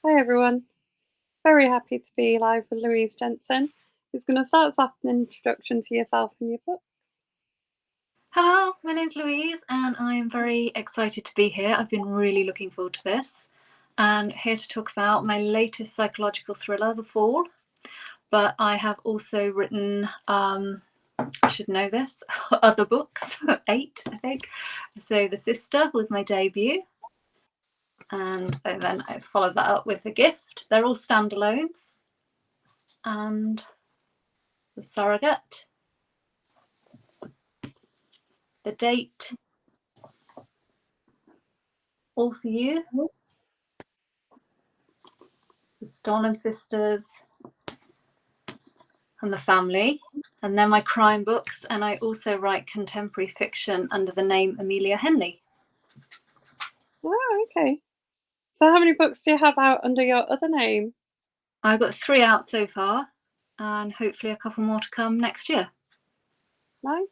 Hi everyone. Very happy to be live with Louise Jensen, who's going to start us off with an introduction to yourself and your books. Hello, my name's Louise and I am very excited to be here. I've been really looking forward to this and here to talk about my latest psychological thriller, The Fall. But I have also written, I should know this, other books, 8 I think. So The Sister was my debut, and then I followed that up with The Gift. They're all standalones, and The Surrogate, The Date, All for You, The Stolen Sisters, and The Family, and then my crime books, and I also write contemporary fiction under the name Amelia Henley. Oh, okay. So how many books do you have out under your other name? I've got 3 out so far, and hopefully a couple more to come next year. Nice.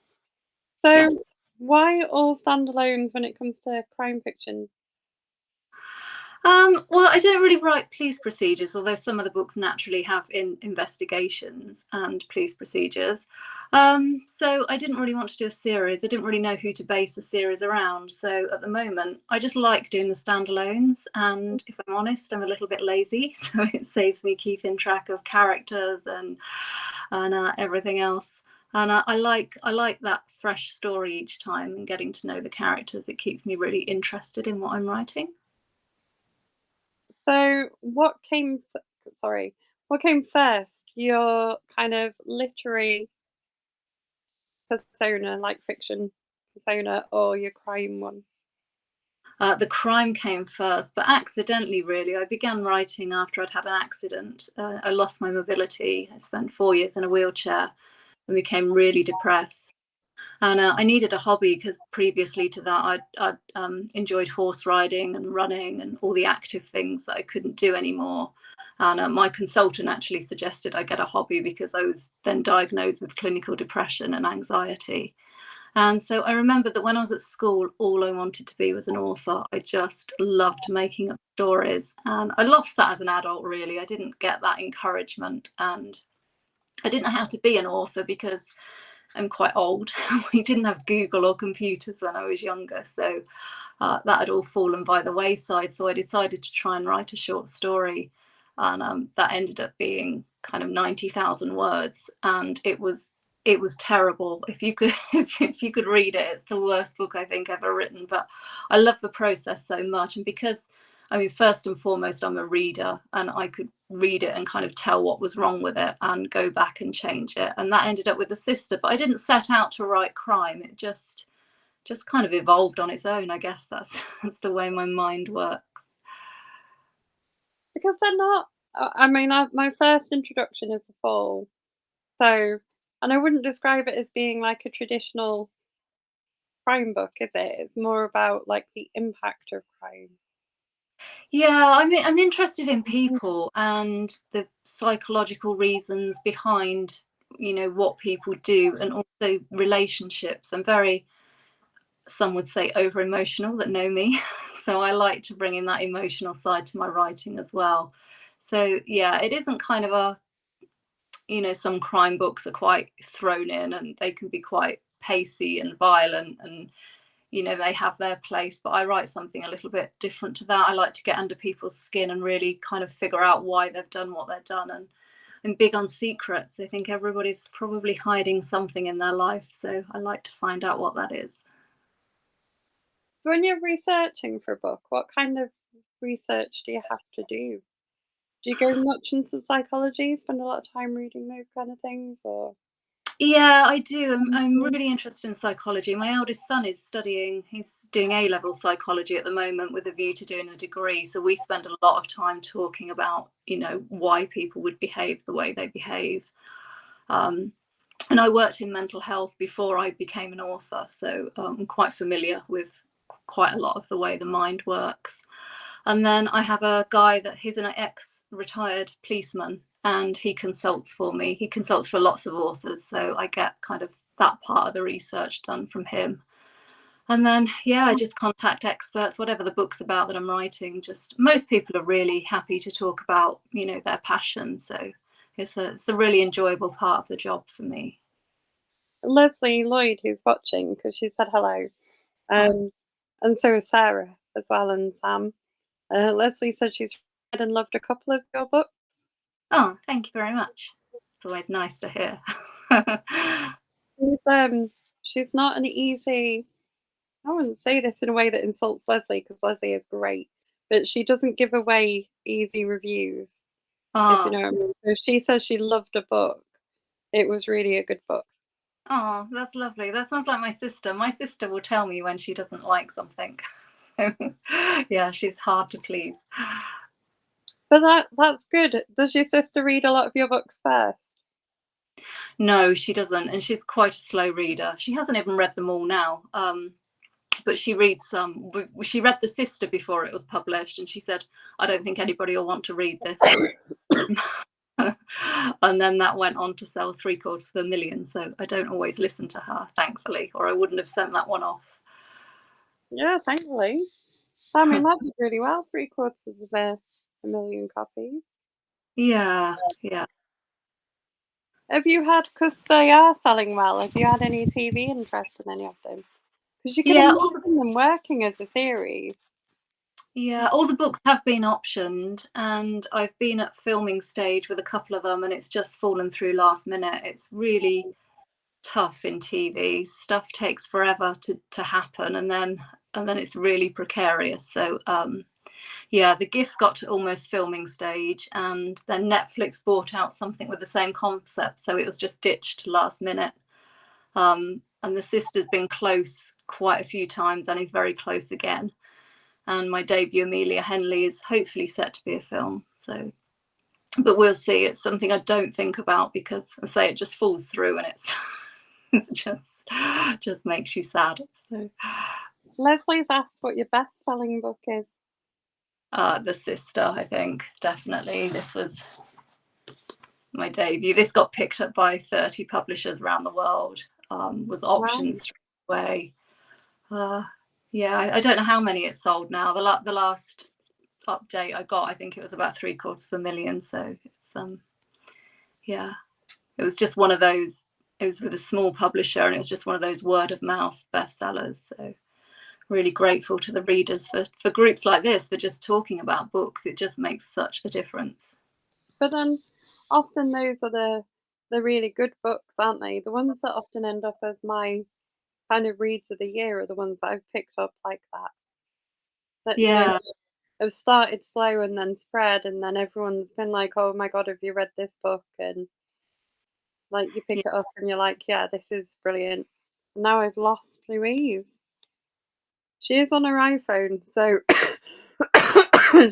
So yes. Why all standalones when it comes to crime fiction? Well, I don't really write police procedures, although some of the books naturally have investigations and police procedures. So I didn't really want to do a series. I didn't really know who to base a series around. So at the moment, I just like doing the standalones. And if I'm honest, I'm a little bit lazy. So it saves me keeping track of characters and everything else. And I like that fresh story each time and getting to know the characters. It keeps me really interested in what I'm writing. So what came first? Your kind of literary persona, like fiction persona, or your crime one? The crime came first, but accidentally, really. I began writing after I'd had an accident. I lost my mobility. I spent 4 years in a wheelchair and became really depressed. And I needed a hobby because previously to that, I'd enjoyed horse riding and running and all the active things that I couldn't do anymore. And my consultant actually suggested I get a hobby because I was then diagnosed with clinical depression and anxiety. And so I remember that when I was at school, all I wanted to be was an author. I just loved making up stories. And I lost that as an adult, really. I didn't get that encouragement. And I didn't know how to be an author because I'm quite old. We didn't have Google or computers when I was younger. So that had all fallen by the wayside. So I decided to try and write a short story. And that ended up being kind of 90,000 words. And it was terrible. If you could if you could read it, it's the worst book I think ever written. But I love the process so much. And because, I mean, first and foremost, I'm a reader and I could read it and kind of tell what was wrong with it and go back and change it. And that ended up with The Sister. But I didn't set out to write crime. It just kind of evolved on its own. I guess that's the way my mind works. Because they're not. I mean, my first introduction is The Fall. So, and I wouldn't describe it as being like a traditional crime book, is it? It's more about like the impact of crime. Yeah, I'm interested in people and the psychological reasons behind, what people do, and also relationships. I'm very, some would say, over emotional that know me. So I like to bring in that emotional side to my writing as well. So yeah, it isn't kind of some crime books are quite thrown in and they can be quite pacey and violent, and they have their place, but I write something a little bit different to that. I like to get under people's skin and really kind of figure out why they've done what they've done. And I'm big on secrets. I think everybody's probably hiding something in their life, so I like to find out what that is. So when you're researching for a book, what kind of research do you have to do? Do you go much into psychology, spend a lot of time reading those kind of things, or? Yeah, I do. I'm really interested in psychology. My eldest son is he's doing A-level psychology at the moment with a view to doing a degree. So we spend a lot of time talking about, why people would behave the way they behave. And I worked in mental health before I became an author. So I'm quite familiar with quite a lot of the way the mind works. And then I have a guy that he's an ex-retired policeman, and he consults for me. He consults for lots of authors, so I get kind of that part of the research done from him. And then, yeah, I just contact experts, whatever the book's about that I'm writing. Just most people are really happy to talk about, their passion. So it's a really enjoyable part of the job for me. Leslie Lloyd, who's watching, because she said hello, Oh, um, and so is Sarah as well, and Sam. Leslie said she's read and loved a couple of your books. oh, thank you very much. It's always nice to hear. She's, she's not an easy. I wouldn't say this in a way that insults Leslie because Leslie is great, but she doesn't give away easy reviews, if you Oh, know what I mean. So if she says she loved a book, it was really a good book. oh, that's lovely. That sounds like my sister. My sister will tell me when she doesn't like something. So, yeah, she's hard to please. But that's good. Does your sister read a lot of your books first? No, she doesn't, and she's quite a slow reader. She hasn't even read them all now. But she reads some. She read The Sister before it was published, and she said, "I don't think anybody will want to read this." And then that went on to sell 750,000. So I don't always listen to her, thankfully, or I wouldn't have sent that one off. Yeah, thankfully. I mean, that did really well, 750,000 copies. Yeah, yeah. Have you had, because they are selling well, have you had any TV interest in any of them? Because you can Yeah, imagine them working as a series. all the books have been optioned, and I've been at filming stage with a couple of them, and it's just fallen through last minute. It's really tough in TV. Stuff takes forever to happen, and then it's really precarious. So yeah, The Gift got to almost filming stage, and then Netflix bought out something with the same concept, so it was just ditched last minute. And The Sister's been close quite a few times, and is very close again. And my debut, Amelia Henley, is hopefully set to be a film. So, but we'll see. It's something I don't think about because I say it just falls through, and it's just makes you sad. So, Leslie's asked what your best-selling book is. The Sister, I think, definitely. This was my debut. This got picked up by 30 publishers around the world. Was Wow. optioned straight away. Yeah, I don't know how many it's sold now. The last update I got, I think it was about 750,000. So it's yeah, it was just one of those. It was with a small publisher, and it was just one of those word of mouth bestsellers. So really grateful to the readers for groups like this for just talking about books. It just makes such a difference. But then often those are the really good books, aren't they? The ones that often end up as my kind of reads of the year are the ones that I've picked up like that. That, Yeah, have started slow and then spread, and then everyone's been like, "Oh my god, have you read this book?" And like you pick yeah. it up and you're like, "Yeah, this is brilliant." And now I've lost Louise. She is on her iPhone, so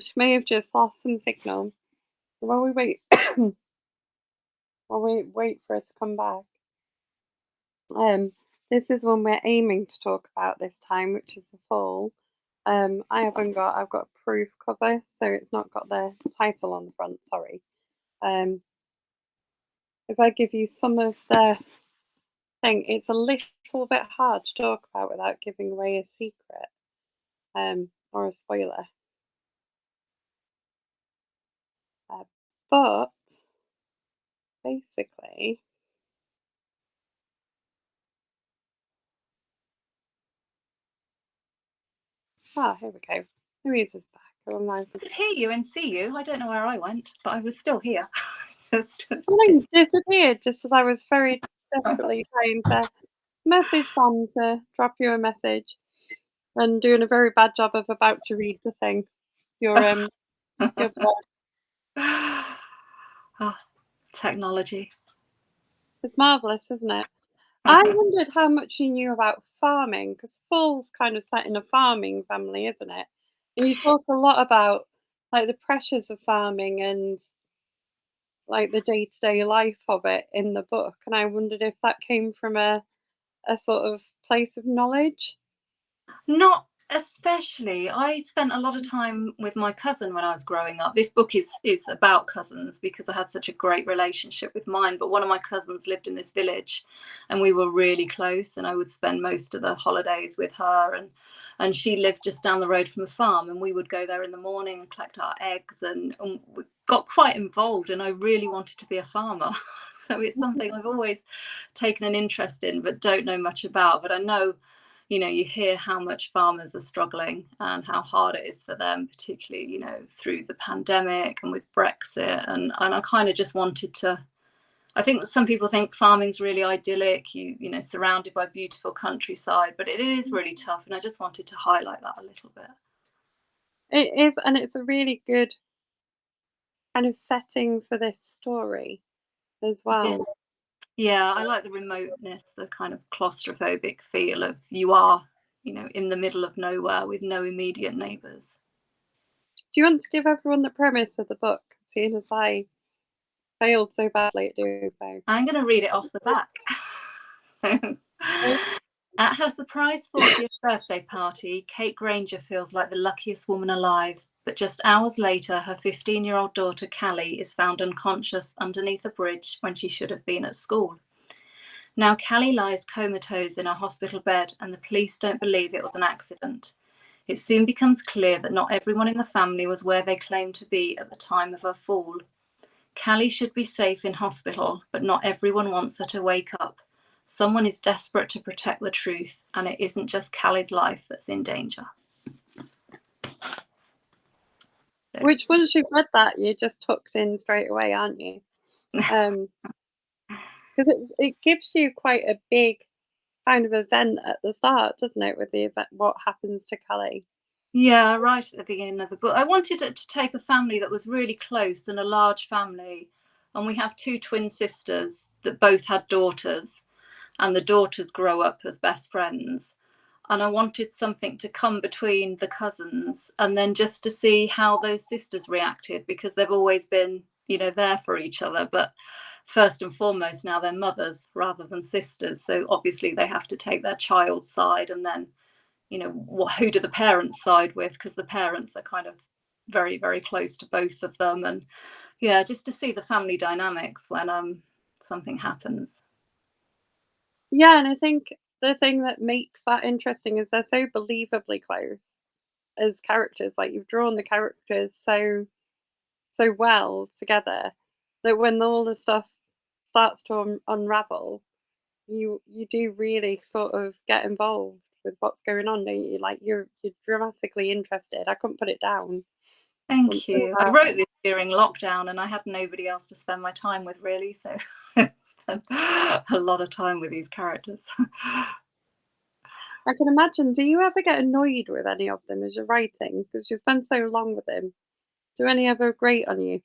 she may have just lost some signal. While we wait, while we wait for her to come back. Um, this is one we're aiming to talk about this time, which is the fall. I've got a proof cover, so it's not got the title on the front. Sorry. Um, if I give you some of the thing, it's a little bit hard to talk about without giving away a secret, or a spoiler. Uh, but basically, here we go. Louise is back. Oh my I could hear you and see you. I don't know where I went, but I was still here. just, Something just. disappeared just as I was very desperately trying to message Sam to drop you a message and doing a very bad job of about to read the thing. Your your blog. Oh, technology. It's marvelous, isn't it? I wondered how much you knew about farming because Fall's kind of set in a farming family, isn't it? And you talk a lot about like the pressures of farming and like the day to day life of it in the book. And I wondered if that came from a sort of place of knowledge. Not Especially, I spent a lot of time with my cousin when I was growing up. This book is about cousins because I had such a great relationship with mine. But one of my cousins lived in this village, and we were really close. And I would spend most of the holidays with her, and she lived just down the road from a farm, and we would go there in the morning and collect our eggs, and we got quite involved. And I really wanted to be a farmer, so it's something I've always taken an interest in, but don't know much about. But I know, you hear how much farmers are struggling and how hard it is for them, particularly, through the pandemic and with Brexit. And I kind of just wanted to, I think some people think farming's really idyllic, surrounded by beautiful countryside, but it is really tough. And I just wanted to highlight that a little bit. It is, and it's a really good kind of setting for this story as Yeah. well. Yeah, I like the remoteness, the kind of claustrophobic feel of you are, in the middle of nowhere with no immediate neighbours. Do you want to give everyone the premise of the book, seeing as I failed so badly at doing so? I'm going to read it off the back. So, at her surprise 40th birthday party, Kate Granger feels like the luckiest woman alive. But just hours later, her 15-year-old daughter, Callie, is found unconscious underneath a bridge when she should have been at school. Now, Callie lies comatose in a hospital bed, and the police don't believe it was an accident. It soon becomes clear that not everyone in the family was where they claimed to be at the time of her fall. Callie should be safe in hospital, but not everyone wants her to wake up. Someone is desperate to protect the truth, and it isn't just Callie's life that's in danger. Which, once you've read that, you're just hooked in straight away, aren't you? Because it gives you quite a big kind of event at the start, doesn't it? With the event, what happens to Callie? Yeah, right at the beginning of the book. I wanted it to take a family that was really close and a large family. And we have two twin sisters that both had daughters, and the daughters grow up as best friends. And I wanted something to come between the cousins, and then just to see how those sisters reacted, because they've always been, there for each other. But first and foremost, now they're mothers rather than sisters. So obviously they have to take their child's side, and then, who do the parents side with? Because the parents are kind of very, very close to both of them. And yeah, just to see the family dynamics when something happens. Yeah, and I think the thing that makes that interesting is they're so believably close as characters. Like, you've drawn the characters so well together that when all the stuff starts to unravel, you do really sort of get involved with what's going on, don't you? Like, you're dramatically interested. I couldn't put it down Thank once it you. I started. wrote this during lockdown, and I had nobody else to spend my time with, really. So I spent a lot of time with these characters. I can imagine. Do you ever get annoyed with any of them as you're writing? Because you spend so long with them. Do any ever grate on you?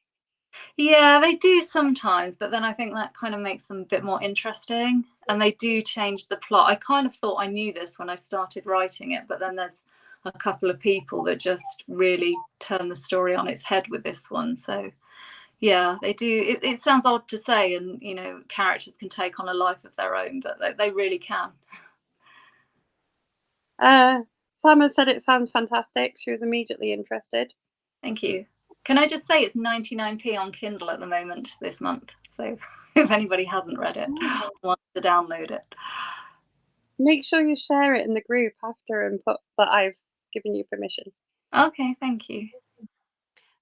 Yeah, they do sometimes, but then I think that kind of makes them a bit more interesting, and they do change the plot. I kind of thought I knew this when I started writing it, but then there's a couple of people that just really turn the story on its head with this one. So yeah, they do. It sounds odd to say, and characters can take on a life of their own, but they really can. Uh, Sama said it sounds fantastic. She was immediately interested. Thank you. Can I just say it's 99p on Kindle at the moment this month. So if anybody hasn't read it, wants to download it. Make sure you share it in the group after and put that I've given you permission. Okay, thank you.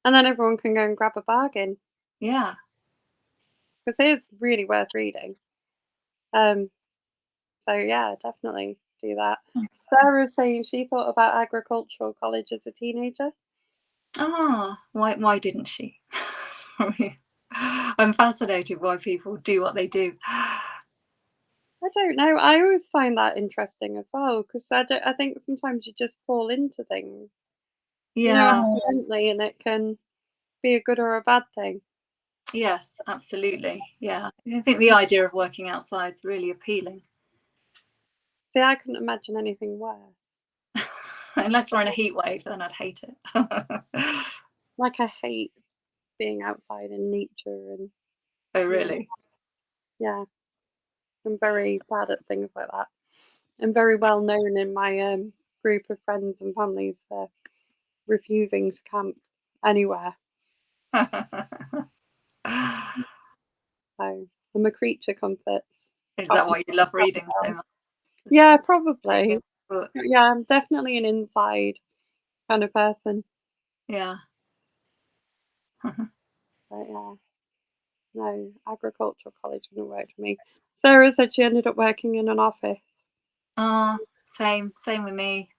And then everyone can go and grab a bargain Yeah. because it is really worth reading. Um, so yeah, definitely do that. Sarah's saying she thought about agricultural college as a teenager. Ah, why didn't she? I'm fascinated why people do what they do. I don't know. I always find that interesting as well because I think sometimes you just fall into things, Yeah. accidentally, and it can be a good or a bad thing. Yes, absolutely. Yeah. I think the idea of working outside is really appealing. See, I couldn't imagine anything worse. Unless we're in a heat wave, then I'd hate it. Like, I hate being outside in nature and Oh, yeah, really? yeah. I'm very bad at things like that. I'm very well known in my group of friends and families for refusing to camp anywhere. So I'm a creature comforts. Is that why you love reading so much? Yeah, probably. Book. Yeah, I'm definitely an inside kind of person. Yeah. But yeah, no, agricultural college wouldn't work for me. Sarah said she ended up working in an office. Same with me.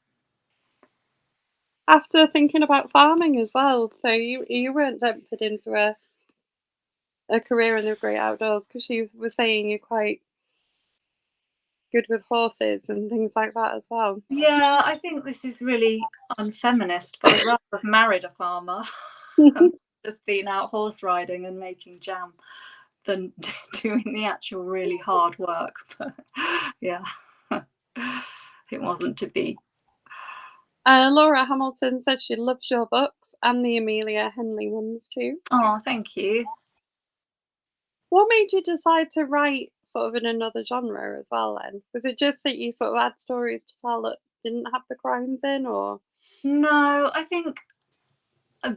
After thinking about farming as well, so you weren't tempted into a career in the great outdoors because she was saying you're quite good with horses and things like that as well. Yeah, I think this is really unfeminist, but I'd rather have married a farmer and just been out horse riding and making jam than doing the actual really hard work. But yeah, it wasn't to be. Laura Hamilton said she loves your books and the Amelia Henley ones too. Oh, thank you. What made you decide to write sort of in another genre as well then? Was it just that you sort of had stories to tell that didn't have the crimes in, or? No, I think,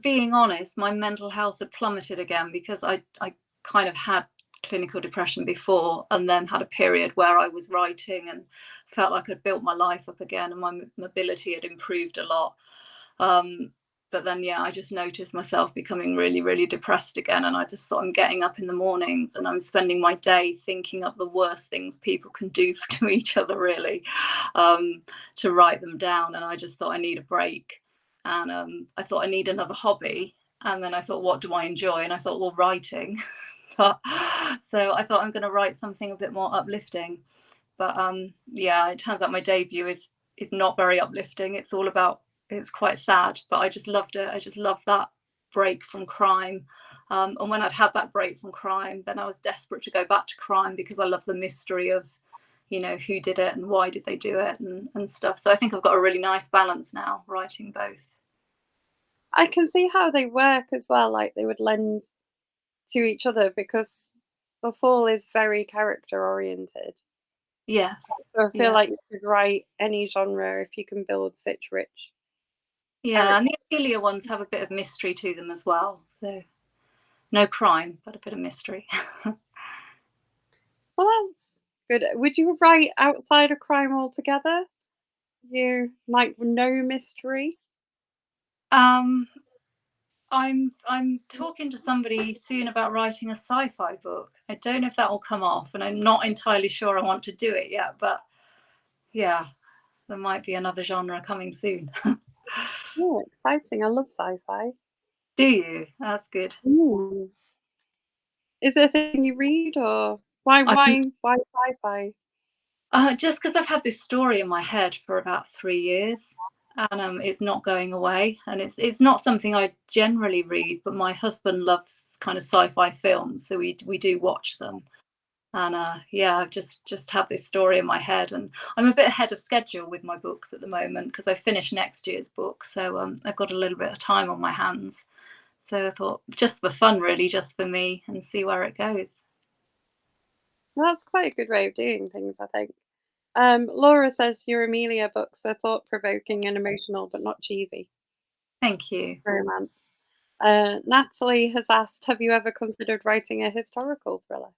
being honest, my mental health had plummeted again because I kind of had clinical depression before, and then had a period where I was writing and felt like I'd built my life up again, and my mobility had improved a lot. But then, yeah, I just noticed myself becoming really, really depressed again. And I just thought, I'm getting up in the mornings and I'm spending my day thinking up the worst things people can do to each other, really, to write them down. And I just thought, I need a break. And I thought, I need another hobby. And then I thought, what do I enjoy? And I thought, well, writing. So I thought, I'm going to write something a bit more uplifting. But yeah, it turns out my debut is not very uplifting. It's all about, it's quite sad, but I just loved it. I just loved that break from crime. And when I'd had that break from crime, then I was desperate to go back to crime because I love the mystery of, who did it and why did they do it, and stuff. So I think I've got a really nice balance now, writing both. I can see how they work as well, like they would lend to each other because the fall is very character oriented. Yes. So I feel Yeah. like you could write any genre if you can build such rich Yeah. And characters. the Amelia ones have a bit of mystery to them as well. So no crime, but a bit of mystery. Well, that's good. Would you write outside of crime altogether? You like no mystery? um, I'm talking to somebody soon about writing a sci-fi book. I don't know if that will come off, and I'm not entirely sure I want to do it yet, but yeah, there might be another genre coming soon. Oh, exciting. I love sci-fi. Do you? That's good. Mm. Is it a thing you read or why I'm why sci-fi? just because I've had this story in my head for about 3 years, and it's not going away. And it's not something I generally read, but my husband loves kind of sci-fi films, so we do watch them. And yeah, I've just had this story in my head, and I'm a bit ahead of schedule with my books at the moment because I finished next year's book, so I've got a little bit of time on my hands. So I thought, just for fun, really, just for me, and see where it goes. Well, that's quite a good way of doing things, I think. Laura says your Amelia books are thought-provoking and emotional, but not cheesy. Thank you. Romance. Natalie has asked, have you ever considered writing a historical thriller?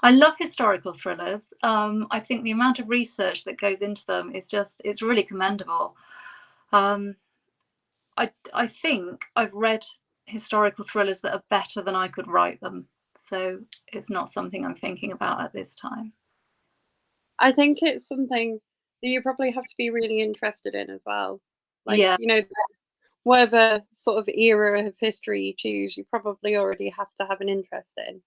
I love historical thrillers. I think the amount of research that goes into them is it's really commendable. Um, I think I've read historical thrillers that are better than I could write them. So it's not something I'm thinking about at this time. I think it's something that you probably have to be really interested in as well. Like, Yeah, whatever sort of era of history you choose, you probably already have to have an interest in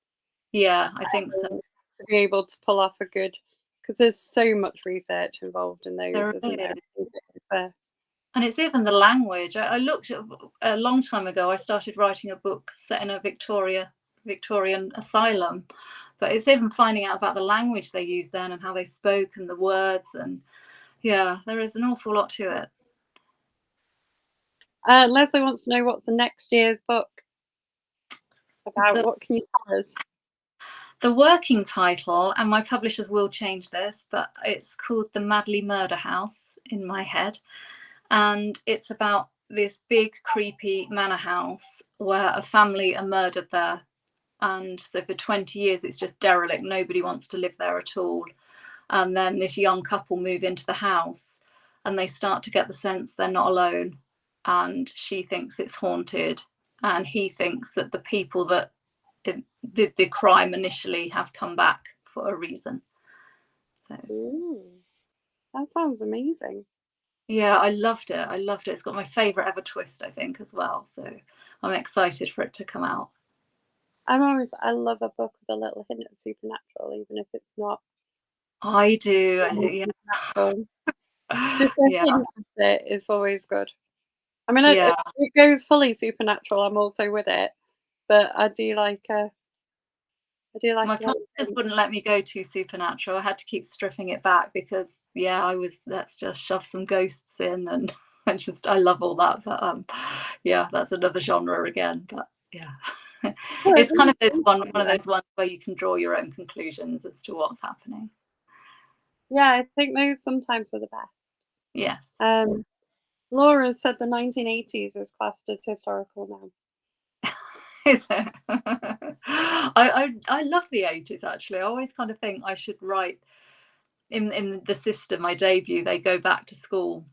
yeah, I think so. to be able to pull off a good, because there's so much research involved in those, There isn't is. there? It's And it's even the language. I looked at, a long time ago, I started writing a book set in a Victorian asylum. But it's even finding out about the language they used then and how they spoke and the words. And yeah, there is an awful lot to it. Leslie wants to know what's the next year's book about. The What can you tell us? The working title, and my publishers will change this, but it's called The Madley Murder House in my head. And it's about this big, creepy manor house where a family are murdered there. And so for 20 years, it's just derelict. Nobody wants to live there at all. And then this young couple move into the house and they start to get the sense they're not alone. And she thinks it's haunted. And he thinks that the people that did the crime initially have come back for a reason. So Ooh, that sounds amazing. yeah, I loved it. I loved it. It's got my favourite ever twist, I think, as well. So I'm excited for it to come out. I love a book with a little hint of supernatural, even if it's not I do. really Yeah. supernatural. Just a Yeah. hint of it is always good. I mean, if Yeah. it goes fully supernatural, I'm also with it, but I do like My a little publishers hint. wouldn't let me go too supernatural. I had to keep stripping it back because, yeah, let's just shove some ghosts in, and I love all that. But yeah, that's another genre again. But yeah, Well, it it's kind of is one of then. those ones where you can draw your own conclusions as to what's happening. Yeah, I think those sometimes are the best. Yes. Um, Laura said the 1980s is classed as historical now. Is it? I love the 80s actually. I always kind of think I should write in the system, my debut, they go back to school.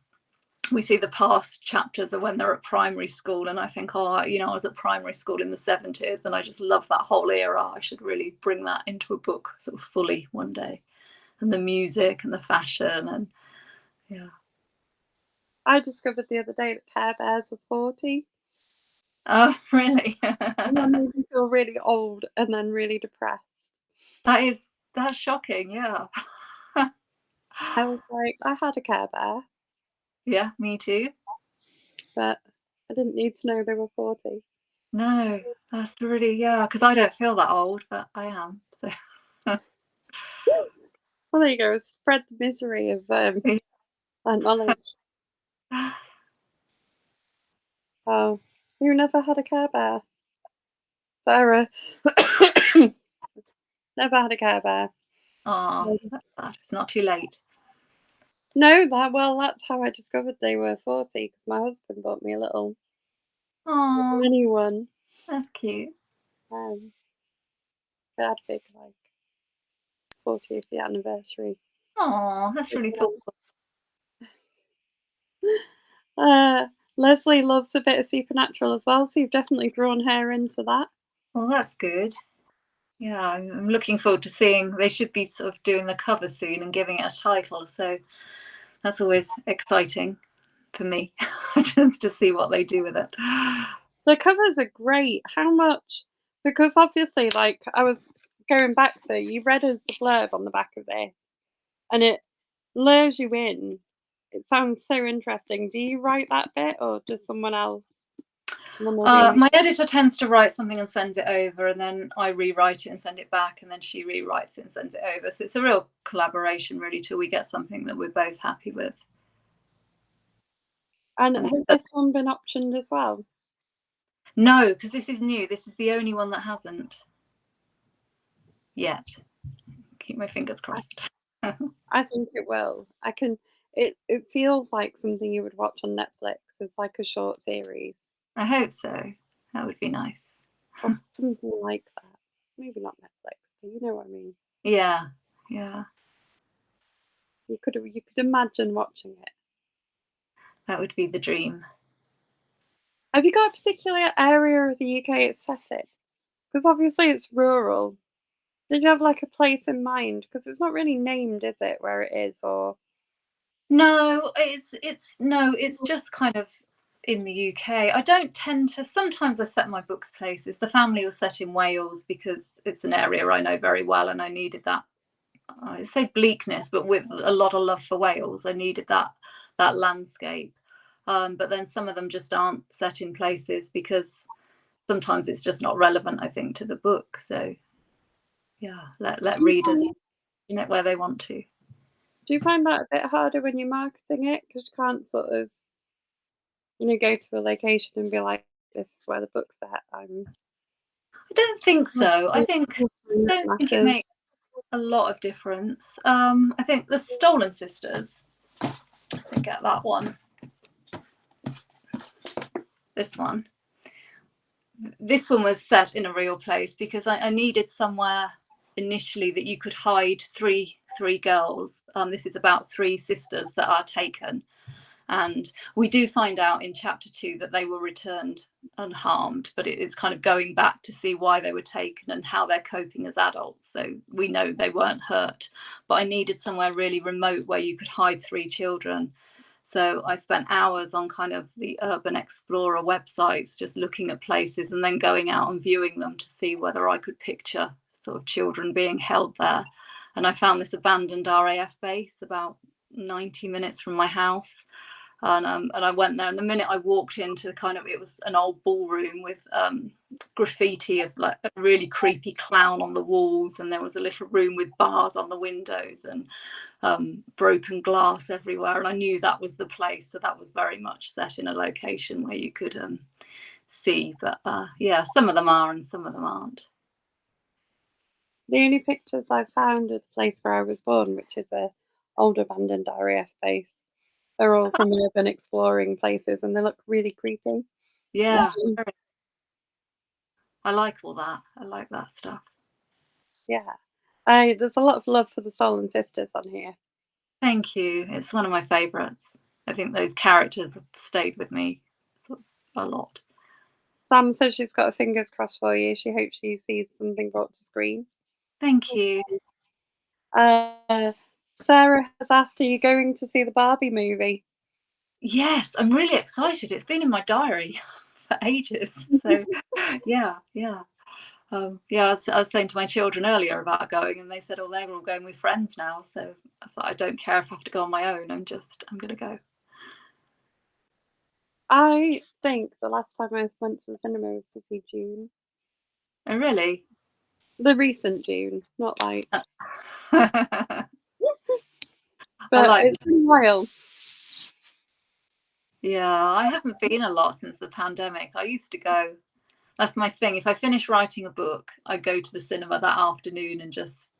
We see the past chapters of when they're at primary school, and I think, oh, you know, I was at primary school in the 70s and I just love that whole era. I should really bring that into a book sort of fully one day. And the music and the fashion and yeah. I discovered the other day that Care Bears are 40, Oh, really? and that made me feel really old and then really depressed. That's shocking, yeah. I was like, I had a Care Bear, Yeah, me too. but I didn't need to know they were 40. No, that's really, yeah, because I don't feel that old, but I am. So Well, there you go. Spread the misery of that knowledge. Oh, you never had a Care Bear, Sarah? Never had a Care Bear. oh, Um, that's sad. It's not too late. No, that's how I discovered they were 40 because my husband bought me a little Oh, mini one. that's cute. Um, they had a big like 40th anniversary. Oh, that's really thoughtful. Uh, Leslie loves a bit of supernatural as well, so you've definitely drawn her into that. Well, that's good. Yeah, I'm looking forward to seeing. They should be sort of doing the cover soon and giving it a title. So that's always exciting for me, just to see what they do with it. The covers are great. How much? Because obviously, like I was going back to, you read us the blurb on the back of this, and it lures you in. It sounds so interesting. Do you write that bit, or does someone else? Someone will be. My editor tends to write something and sends it over, and then I rewrite it and send it back, and then she rewrites it and sends it over. So it's a real collaboration, really, till we get something that we're both happy with. And And has this one been optioned as well? no, because this is new. This is the only one that hasn't yet. Keep my fingers crossed. I think it will. I can. It feels like something you would watch on Netflix. It's like a short series I hope so. That would be nice. or something like that. Maybe not Netflix, but you know what I mean. Yeah, yeah, You could imagine watching it. that would be the dream. Have you got a particular area of the UK it's set in? Because obviously it's rural. Did you have like a place in mind? Because it's not really named, is it, where it is? Or No, it's just kind of in the UK. I don't tend to. Sometimes I set my books places. The family was set in Wales because it's an area I know very well, and I needed that. I say bleakness, but with a lot of love for Wales, I needed that landscape. But then some of them just aren't set in places because sometimes it's just not relevant, I think, to the book. So yeah, let do you readers find where they want to. do you find that a bit harder when you're marketing it? Because you can't sort of go to a location and be like, "This is where the book's at." I don't think so. I That don't think it matters. makes a lot of difference. I think the Stolen Sisters, I get that one. This one. This one was set in a real place because I needed somewhere initially that you could hide three girls. This is about three sisters that are taken, and we do find out in chapter 2 that they were returned unharmed, but it is kind of going back to see why they were taken and how they're coping as adults. So we know they weren't hurt, but I needed somewhere really remote where you could hide three children. So I spent hours on kind of the Urban Explorer websites, just looking at places and then going out and viewing them to see whether I could picture sort of children being held there. And I found this abandoned RAF base about 90 minutes from my house. And I went there, and the minute I walked into it was an old ballroom with graffiti of like a really creepy clown on the walls, and there was a little room with bars on the windows and broken glass everywhere, and I knew that was the place. So that was very much set in a location where you could see. But yeah, some of them are and some of them aren't. The only pictures I've found of the place where I was born, which is a old abandoned RAF base. They're all from urban exploring places, and they look really creepy. Yeah, I like all that. I like that stuff. Yeah. There's a lot of love for the Stolen Sisters on here. Thank you. It's one of my favourites. I think those characters have stayed with me a lot. Sam says she's got her fingers crossed for you. She hopes she sees something brought to screen. Thank you. Sarah has asked, are you going to see the Barbie movie? Yes, I'm really excited. It's been in my diary for ages. So yeah. I was saying to my children earlier about going, and they said, oh, they're all going with friends now. So I thought, I don't care if I have to go on my own. I'm going to go. I think the last time I went to the cinema was to see June. Oh, really? The recent June, not like. I But like it's been a while. Yeah, I haven't been a lot since the pandemic. I used to go. That's my thing. If I finish writing a book, I go to the cinema that afternoon and just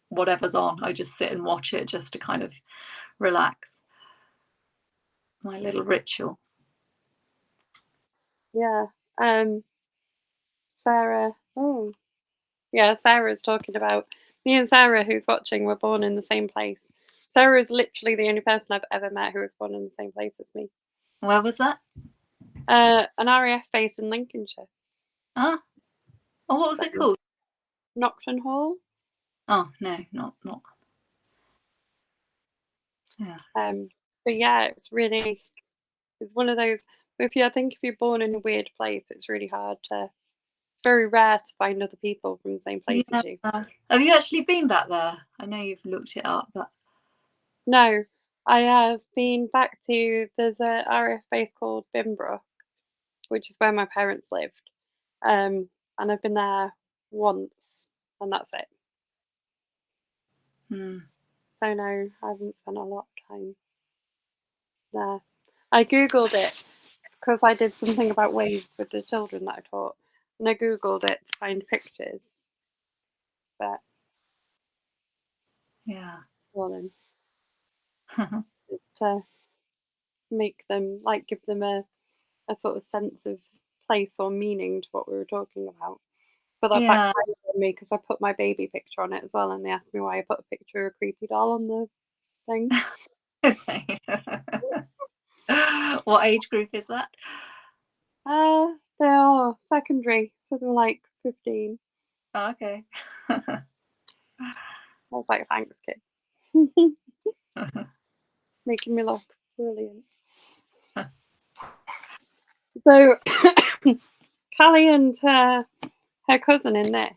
whatever's on, I just sit and watch it just to kind of relax. My little ritual. Yeah. Sarah. Oh, yeah. Sarah's talking about me and Sarah, who's watching, were born in the same place. Sarah is literally the only person I've ever met who was born in the same place as me. Where was that? An RAF base in Lincolnshire. Oh, what was it called? Nocton Hall. Oh no, not. Yeah. But yeah, it's one of those. I think if you're born in a weird place, it's really hard to. It's very rare to find other people from the same place as you. Have you actually been back there? I know you've looked it up, but No, I have been back to. There's a RAF base called Bimbrook, which is where my parents lived, and I've been there once, and that's it. So no, I haven't spent a lot of time there. I googled it because I did something about waves with the children that I taught, and I googled it to find pictures. But yeah. well then, it's to make them give them a sort of sense of place or meaning to what we were talking about. But that backfired on me because I put my baby picture on it as well, and they asked me why I put a picture of a creepy doll on the thing. What age group is that? They are secondary, so they're like 15. Oh, okay. I was like, thanks, kid. Making me look brilliant. So, Callie and her cousin in this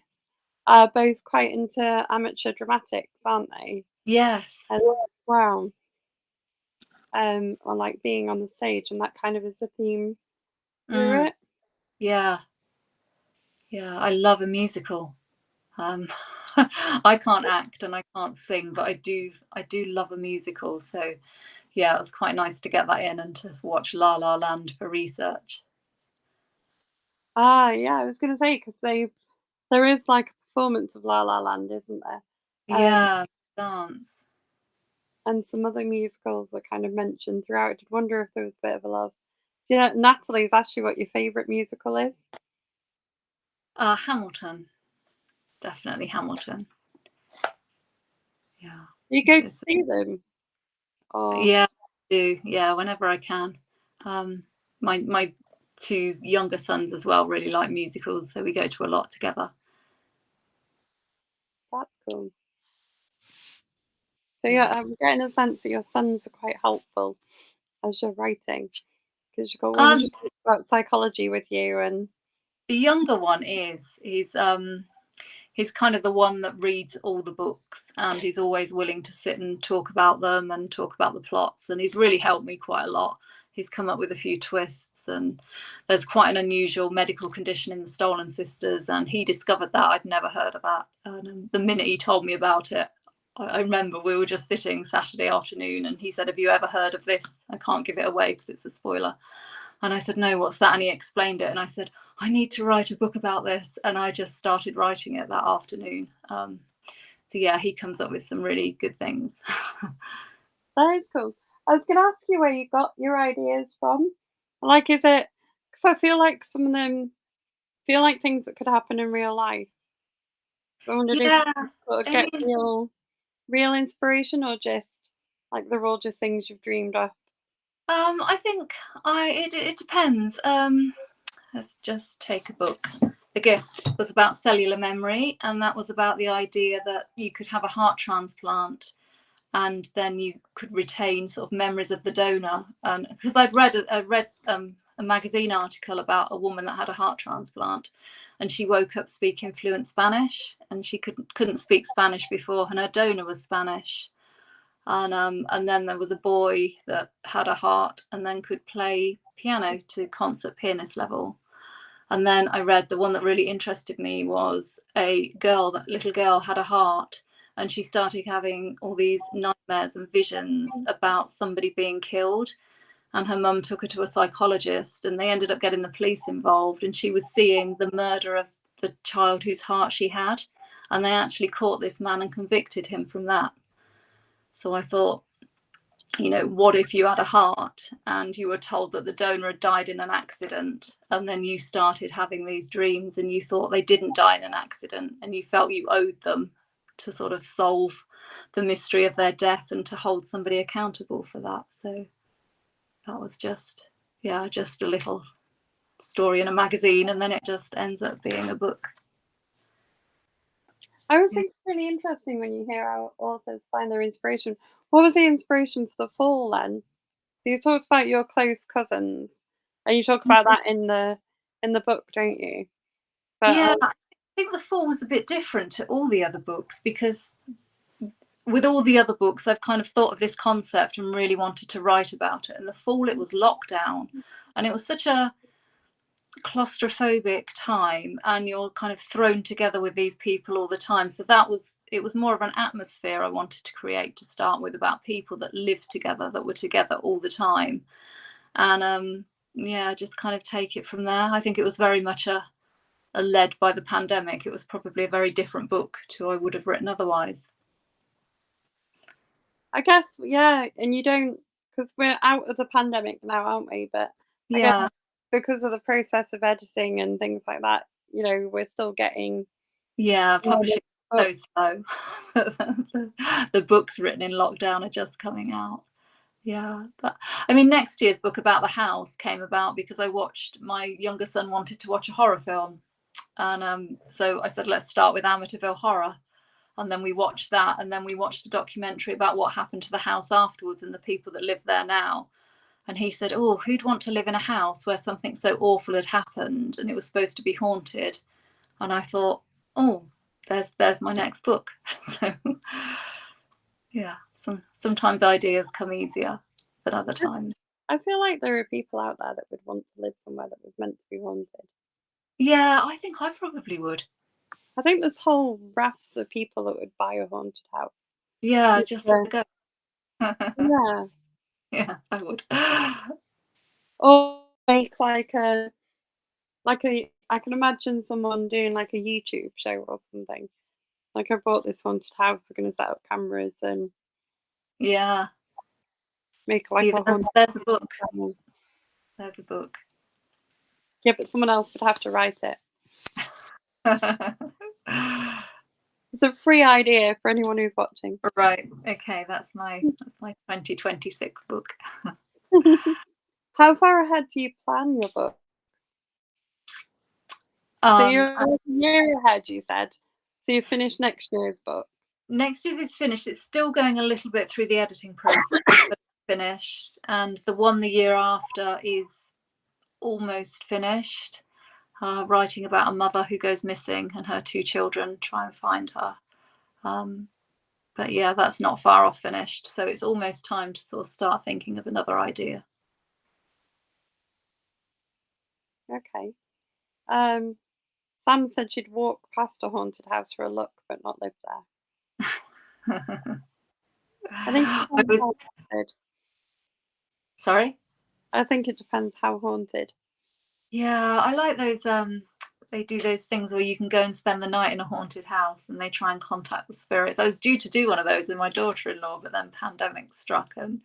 are both quite into amateur dramatics, aren't they? Yes. And wow. Or like being on the stage, and that kind of is the theme through it. Yeah. I love a musical. I can't act and I can't sing, but I do love a musical. So yeah, it was quite nice to get that in and to watch La La Land for research. Yeah, I was going to say because There is like a performance of La La Land, isn't there? Yeah, dance. And some other musicals are kind of mentioned throughout. I did wonder if there was a bit of a love. So yeah, Natalie's asked you what your favourite musical is. Hamilton, definitely Hamilton. Yeah, You go to see them? Or yeah, I do. Yeah, whenever I can. Um, my two younger sons as well really like musicals, so we go to a lot together. that's cool. So yeah, Yeah. I'm getting a sense that your sons are quite helpful as you're writing because you've got one who Um, talks about psychology with you, and the younger one is he's kind of the one that reads all the books, and he's always willing to sit and talk about them and talk about the plots, and he's really helped me quite a lot. He's come up with a few twists, and there's quite an unusual medical condition in the Stolen Sisters, and he discovered that. I'd never heard of that, and the minute he told me about it, I remember we were just sitting Saturday afternoon, and he said, "Have you ever heard of this? I can't give it away because it's a spoiler." And I said, "No, what's that?" And he explained it. And I said, "I need to write a book about this." And I just started writing it that afternoon. So yeah, he comes up with some really good things. that is cool. I was going to ask you where you got your ideas from. Like, is it because I feel like some of them feel like things that could happen in real life. So I wondered if Yeah, you sort of I get mean, real inspiration or just like they're all just things you've dreamed up. I think it depends. Let's just take a book. The Gift was about cellular memory, and that was about the idea that you could have a heart transplant and then you could retain sort of memories of the donor. And because I read a magazine article about a woman that had a heart transplant, and she woke up speaking fluent Spanish, and she couldn't speak Spanish before, and her donor was Spanish. And then there was a boy that had a heart and then could play piano to concert pianist level. And then I read the one that really interested me was a girl, that little girl had a heart, and she started having all these nightmares and visions about somebody being killed. And her mum took her to a psychologist, and they ended up getting the police involved. And she was seeing the murder of the child whose heart she had. And they actually caught this man and convicted him from that. So I thought, what if you had a heart and you were told that the donor had died in an accident, and then you started having these dreams and you thought they didn't die in an accident, and you felt you owed them to sort of solve the mystery of their death and to hold somebody accountable for that. So that was just a little story in a magazine, and then it just ends up being a book. I always Yeah. think it's really interesting when you hear how authors find their inspiration. What was the inspiration for The Fall then? So you talked about your close cousins, and you talk about that in the book, don't you? But Yeah, I think The Fall was a bit different to all the other books, because with all the other books, I've kind of thought of this concept and really wanted to write about it. And The Fall, it was lockdown, and it was such a claustrophobic time, and you're kind of thrown together with these people all the time. So it was more of an atmosphere I wanted to create to start with, about people that lived together, that were together all the time. And yeah, just kind of take it from there. I think it was very much a led by the pandemic. It was probably a very different book to I would have written otherwise. I guess, yeah, and you don't because we're out of the pandemic now, aren't we? But I guess Yeah, because of the process of editing and things like that, we're still getting yeah, publishing books. is so slow. The books written in lockdown are just coming out. Yeah, but I mean, next year's book about the house came about because my younger son wanted to watch a horror film, and so I said, let's start with Amityville Horror, and then we watched that, and then we watched a documentary about what happened to the house afterwards and the people that live there now. And he said, "Oh, who'd want to live in a house where something so awful had happened and it was supposed to be haunted?" And I thought, "Oh, there's my next book." So yeah, sometimes ideas come easier than other times. I feel like there are people out there that would want to live somewhere that was meant to be haunted. Yeah, I think I probably would. I think there's whole rafts of people that would buy a haunted house. Yeah, Just just for to the go. yeah. Yeah, I would. Or make like a I can imagine someone doing like a YouTube show or something. Like I bought this haunted house, we're gonna set up cameras and Yeah. make like See, a haunted there's a book. channel. There's a book. Yeah, but someone else would have to write it. It's a free idea for anyone who's watching. Right. Okay, that's my 2026 book. How far ahead do you plan your books? So you're I, like a year ahead, you said. So you finished next year's book. next year's is finished. It's still going a little bit through the editing process, but it's finished. And the one the year after is almost finished. Writing about a mother who goes missing and her two children try and find her. But yeah, that's not far off finished. So it's almost time to sort of start thinking of another idea. Okay. Sam said she'd walk past a haunted house for a look, but not live there. I think it I depends was how haunted. sorry. I think it depends how haunted. Yeah, I like those. They do those things where you can go and spend the night in a haunted house and they try and contact the spirits. I was due to do one of those with my daughter-in-law, but then pandemic struck and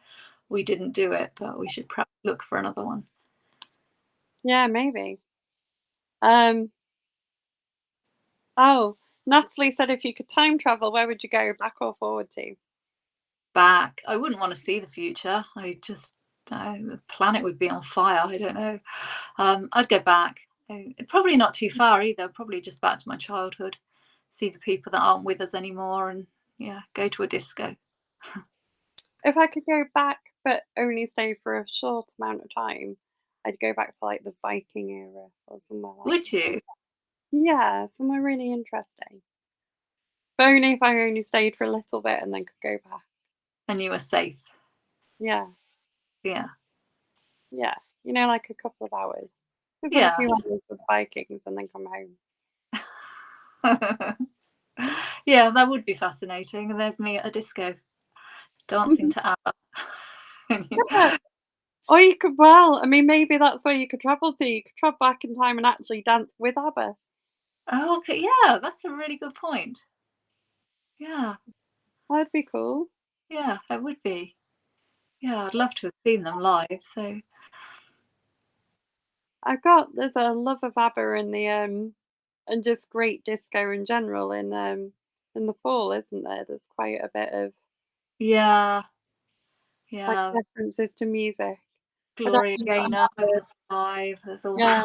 we didn't do it. But we should perhaps look for another one. Yeah, maybe. Um, oh, Natalie said if you could time travel, where would you go, back or forward to? Back. I wouldn't want to see the future. The planet would be on fire. I don't know. I'd go back. Probably not too far either. Probably just back to my childhood. See the people that aren't with us anymore, and yeah, go to a disco. If I could go back but only stay for a short amount of time, I'd go back to like the Viking era or somewhere like Would you? that. Yeah, somewhere really interesting. But only if I only stayed for a little bit and then could go back. And you were safe. Yeah, Yeah. yeah. You know, like a couple of hours. Just have a Yeah. few hours with Vikings and then come home. Yeah, that would be fascinating. And there's me at a disco dancing to ABBA. Yeah. Or you could, well, I mean, maybe that's where you could travel to. You could travel back in time and actually dance with ABBA. Oh, okay. Yeah, that's a really good point. Yeah. That'd be cool. Yeah, that would be. Yeah, I'd love to have seen them live. So There's a love of ABBA in the and just great disco in general in the fall, isn't there? There's quite a bit of yeah, like yeah. references to music. I don't Gloria know what an Gaynor, ABBA, Maroon 5. There's all yeah,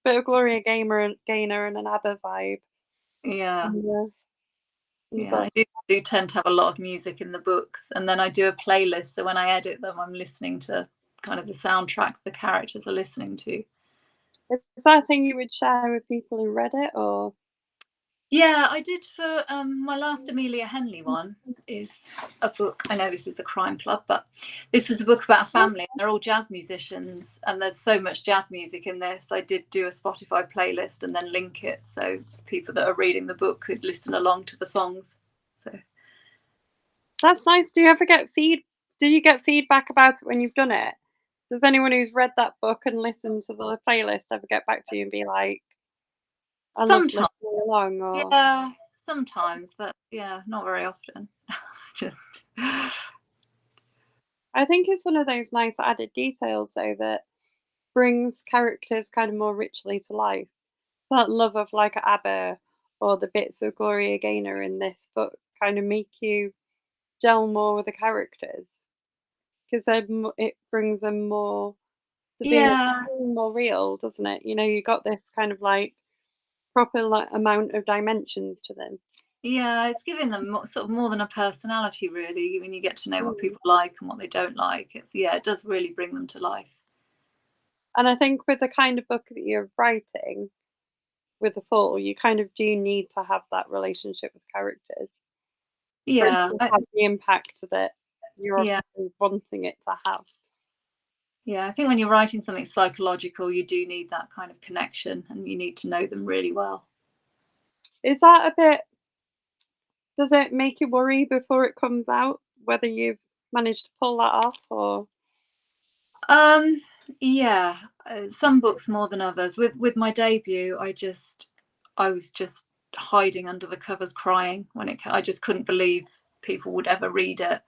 bit of Gloria Gaynor and an ABBA vibe yeah. in the Yeah, book. I do tend to have a lot of music in the books, and then I do a playlist. So when I edit them, I'm listening to kind of the soundtracks the characters are listening to. Is that a thing you would share with people who read it, or? Yeah, I did for my last Amelia Henley one is a book. I know this is a crime club, but this was a book about a family. They're all jazz musicians, and there's so much jazz music in this. I did do a Spotify playlist and then link it so people that are reading the book could listen along to the songs. So That's nice. Do you get feedback about it when you've done it? Does anyone who's read that book and listened to the playlist ever get back to you and be like, "I loved sometimes, listening along," or? yeah, sometimes, but yeah, not very often. Just I think it's one of those nice added details though that brings characters kind of more richly to life. That love of like ABBA or the bits of Gloria Gaynor in this book kind of make you gel more with the characters because it brings them more to being yeah, more real, doesn't it? You know, you got this kind of like proper like, amount of dimensions to them. yeah, it's giving them sort of more than a personality, really. When you get to know what Mm. people like and what they don't like, it does really bring them to life. And I think with the kind of book that you're writing with the fall, you kind of do need to have that relationship with characters for it Yeah, to have the impact that you're yeah, obviously wanting it to have. yeah. I think when you're writing something psychological, you do need that kind of connection, and you need to know them really well. Is that a bit, does it make you worry before it comes out whether you've managed to pull that off or? Um, Yeah, some books more than others. With my debut, I was just hiding under the covers, crying when I just couldn't believe people would ever read it,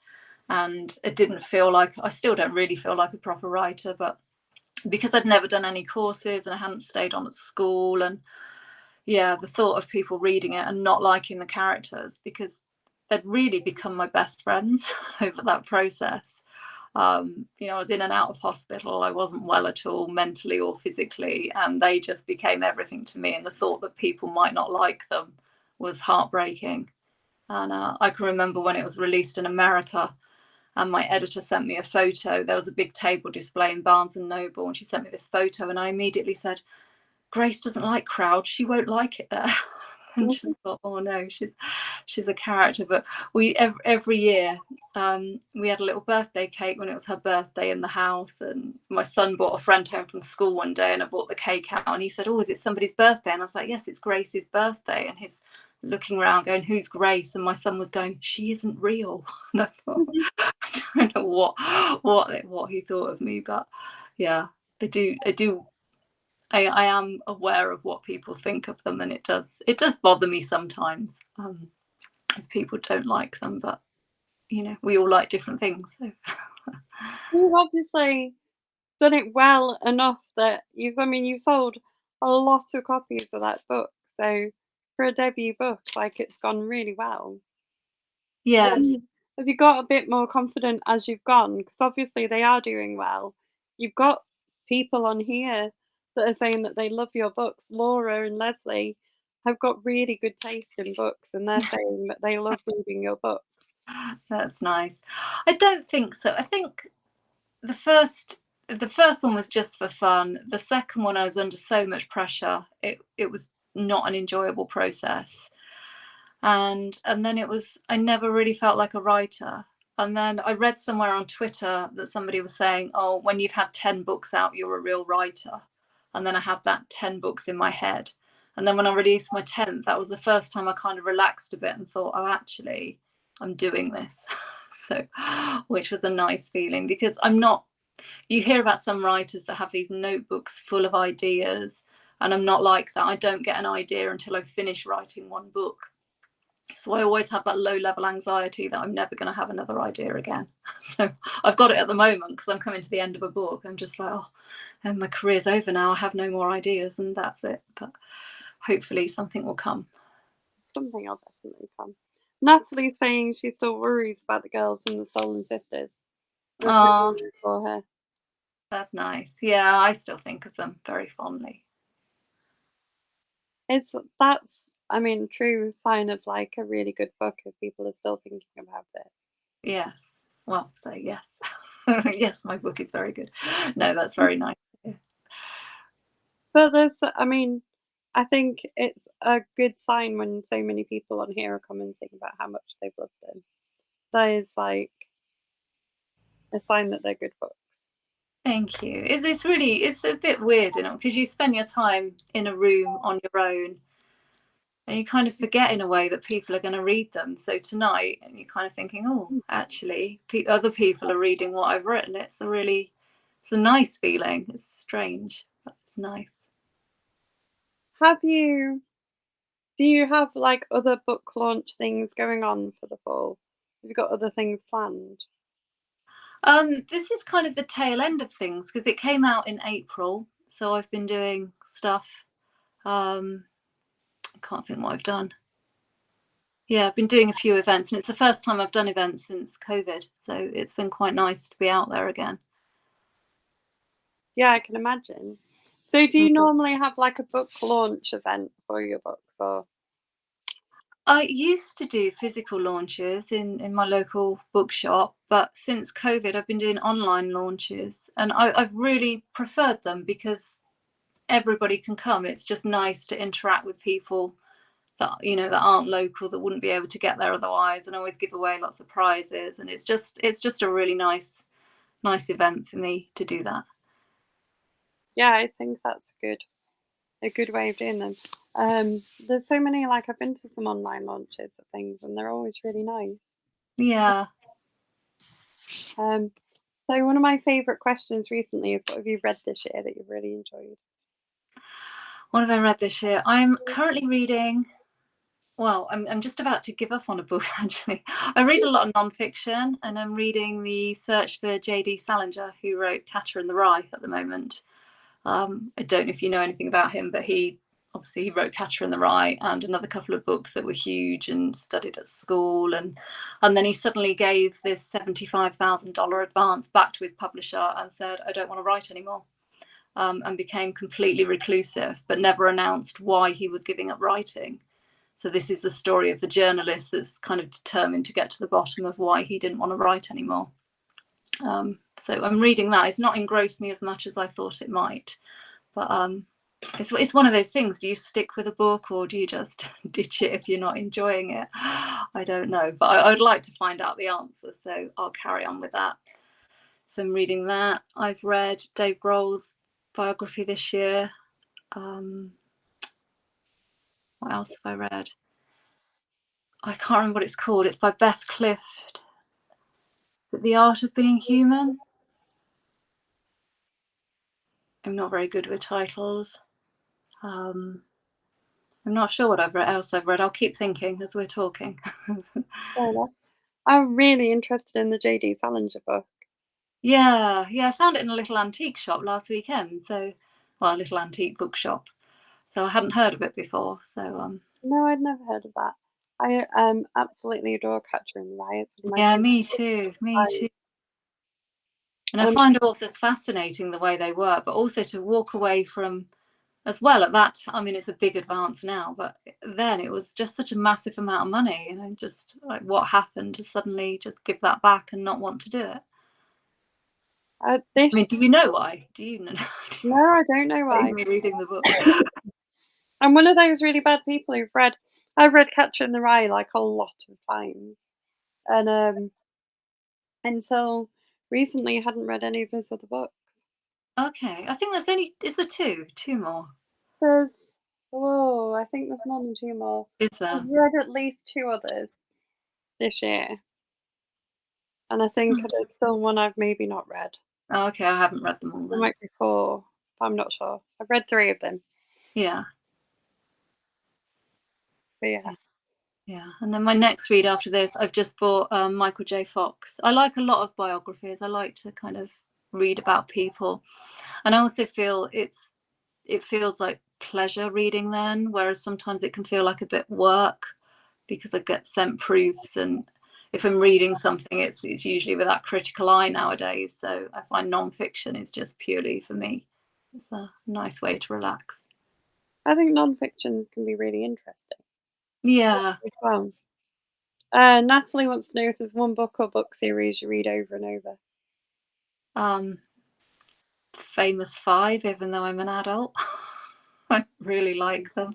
and it didn't feel like, I still don't really feel like a proper writer, but because I'd never done any courses and I hadn't stayed on at school, and yeah, the thought of people reading it and not liking the characters, because they'd really become my best friends over that process. I was in and out of hospital. I wasn't well at all, mentally or physically, and they just became everything to me. And the thought that people might not like them was heartbreaking. And I can remember when it was released in America, and my editor sent me a photo. There was a big table display in Barnes and Noble, and she sent me this photo, and I immediately said, Grace doesn't like crowds, she won't like it there. And just thought, oh no, she's a character. But we every year we had a little birthday cake when it was her birthday in the house, and my son brought a friend home from school one day, and I brought the cake out, and he said, oh, is it somebody's birthday? And I was like, yes, it's Grace's birthday. And he's looking around going, who's Grace? And my son was going, she isn't real. And I thought, I don't know what he thought of me, but yeah, I am aware of what people think of them, and it does bother me sometimes if people don't like them. But we all like different things. So. You've obviously done it well enough that you've sold a lot of copies of that book. So for a debut book, like it's gone really well. Yes. Have you got a bit more confident as you've gone? Because obviously they are doing well. You've got people on here that are saying that they love your books. Laura and Leslie have got really good taste in books, and they're saying that they love reading your books. That's nice. I don't think so. I think the first one was just for fun. The second one, I was under so much pressure. It was not an enjoyable process. And then I never really felt like a writer. And then I read somewhere on Twitter that somebody was saying, oh, when you've had 10 books out, you're a real writer. And then I had that 10 books in my head. And then when I released my 10th, that was the first time I kind of relaxed a bit and thought, oh, actually, I'm doing this. So, which was a nice feeling, because you hear about some writers that have these notebooks full of ideas, and I'm not like that. I don't get an idea until I finish writing one book. So I always have that low level anxiety that I'm never going to have another idea again. So I've got it at the moment because I'm coming to the end of a book. I'm just like, oh, and my career's over now. I have no more ideas, and that's it. But hopefully something will come. Something will definitely come. Natalie's saying she still worries about the girls from the Stolen Sisters. Oh, For her. that's nice. Yeah, I still think of them very fondly. True sign of like a really good book if people are still thinking about it. Yes. Well, so yes. Yes, my book is very good. No, that's very nice. But I think it's a good sign when so many people on here are commenting about how much they've loved them. That is like a sign that they're good books. Thank you. It's a bit weird, because you spend your time in a room on your own, and you kind of forget in a way that people are going to read them. So tonight, and you're kind of thinking, oh, actually, other people are reading what I've written. It's a nice feeling. It's strange, but it's nice. Do you have like other book launch things going on for the fall? Have you got other things planned? This is kind of the tail end of things, because it came out in April. So I've been doing stuff. I can't think what I've done. Yeah, I've been doing a few events, and it's the first time I've done events since COVID. So it's been quite nice to be out there again. Yeah, I can imagine. So do you normally have like a book launch event for your books, or? I used to do physical launches in my local bookshop, but since COVID, I've been doing online launches, and I've really preferred them because everybody can come. It's just nice to interact with people that aren't local, that wouldn't be able to get there otherwise, and always give away lots of prizes. And it's just a really nice event for me to do that. Yeah, I think that's a good way of doing them. There's so many, like I've been to some online launches of things, and they're always really nice. Yeah. So one of my favourite questions recently is, what have you read this year that you've really enjoyed? What have I read this year? I'm currently reading. Well, I'm just about to give up on a book, actually. I read a lot of nonfiction, and I'm reading the search for J.D. Salinger, who wrote Catcher in the Rye at the moment. I don't know if you know anything about him, but he wrote Catcher in the Rye and another couple of books that were huge and studied at school, and then he suddenly gave this $75,000 advance back to his publisher and said, I don't want to write anymore, and became completely reclusive, but never announced why he was giving up writing. So this is the story of the journalist that's kind of determined to get to the bottom of why he didn't want to write anymore. So I'm reading that. It's not engrossed me as much as I thought it might, but it's one of those things. Do you stick with a book, or do you just ditch it if you're not enjoying it? I don't know, but I'd like to find out the answer, so I'll carry on with that. So I'm reading that. I've read Dave Grohl's biography this year. What else have I read? I can't remember what it's called. It's by Beth Clift. Is it The Art of Being Human? I'm not very good with titles. I'm not sure what else I've read. I'll keep thinking as we're talking. Fair enough. I'm really interested in the J.D. Salinger book. Yeah, I found it in a little antique shop last weekend. A little antique bookshop. So I hadn't heard of it before. So No, I'd never heard of that. I absolutely adore Catcher in the Rye. It's one of my yeah, favourite me books too, of me all time. too. And I And find authors fascinating the way they work, but also to walk away from, as well, at that time, I mean, it's a big advance now, but then it was just such a massive amount of money, just like what happened to suddenly just give that back and not want to do it. I mean, this, do you know why? Do you know? no, I don't know Save why. me reading the book. I'm one of those really bad people I've read Catcher in the Rye like a lot of times, and until recently I hadn't read any of his other books. Okay, I think is there two more? There's I think there's more than two more. Is I've there? read at least two others this year, and I think Hmm. there's still one I've maybe not read. Oh, okay, I haven't read them all There then. might be four, but I'm not sure. I've read three of them, Yeah, but yeah. yeah, yeah. And then my next read after this, I've just bought Michael J. Fox. I like a lot of biographies. I like to kind of read about people, and I also feel it feels like pleasure reading then, whereas sometimes it can feel like a bit work because I get sent proofs, and if I'm reading something, it's usually with that critical eye nowadays. So I find nonfiction is just purely for me. It's a nice way to relax. I think non-fictions can be really interesting Yeah. as well. Natalie wants to know if there's one book or book series you read over and over. Um, Famous Five, even though I'm an adult. I really like them.